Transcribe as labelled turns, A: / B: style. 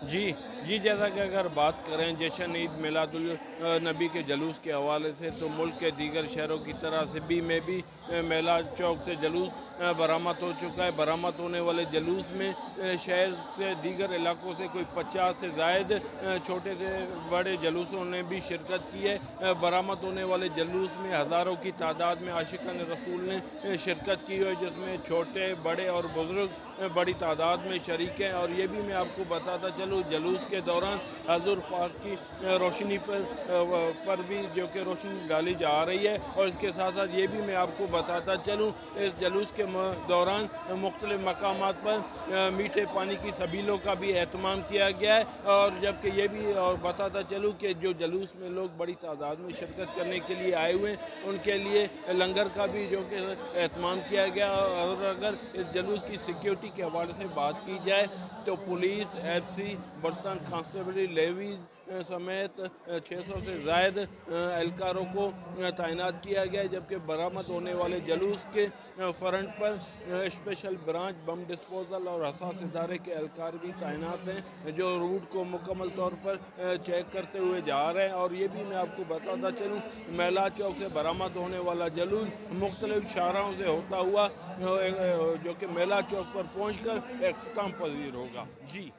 A: جی جی، جیسا کہ اگر بات کریں جشن عید میلاد النبی کے جلوس کے حوالے سے، تو ملک کے دیگر شہروں کی طرح سبی میں بھی میلاد چوک سے جلوس برآمد ہو چکا ہے۔ برآمد ہونے والے جلوس میں شہر سے دیگر علاقوں سے کوئی 50 سے زائد چھوٹے سے بڑے جلوسوں نے بھی شرکت کی ہے۔ برآمد ہونے والے جلوس میں ہزاروں کی تعداد میں عاشقان رسول نے شرکت کی ہے، جس میں چھوٹے بڑے اور بزرگ بڑی تعداد میں شریک ہیں۔ اور یہ بھی میں آپ کو بتاتا چلوں، جلوس کے دوران حضور پاک کی روشنی پر بھی جو کہ روشنی ڈالی جا رہی ہے۔ اور اس کے ساتھ ساتھ یہ بھی میں آپ کو بتاتا چلوں، اس جلوس کے دوران مختلف مقامات پر میٹھے پانی کی سبیلوں کا بھی اہتمام کیا گیا ہے۔ اور جبکہ یہ بھی اور بتاتا چلوں کہ جو جلوس میں لوگ بڑی تعداد میں شرکت کرنے کے لیے آئے ہوئے ہیں، ان کے لیے لنگر کا بھی جو کہ اہتمام کیا گیا۔ اور اگر اس جلوس کی سیکیورٹی کے حوالے سے بات کی جائے تو پولیس، ایف سی، برسن کانسٹیبلری لیویز سمیت 600 سے زائد اہلکاروں کو تعینات کیا گیا ہے۔ جبکہ برآمد ہونے والے جلوس کے فرنٹ پر اسپیشل برانچ، بم ڈسپوزل اور حساس ادارے کے اہلکار بھی تعینات ہیں، جو روٹ کو مکمل طور پر چیک کرتے ہوئے جا رہے ہیں۔ اور یہ بھی میں آپ کو بتاتا چلوں، میلاد چوک سے برآمد ہونے والا جلوس مختلف شاہراہوں سے ہوتا ہوا جو کہ میلاد چوک پر پہنچ کر اختتام پذیر ہوگا۔ جی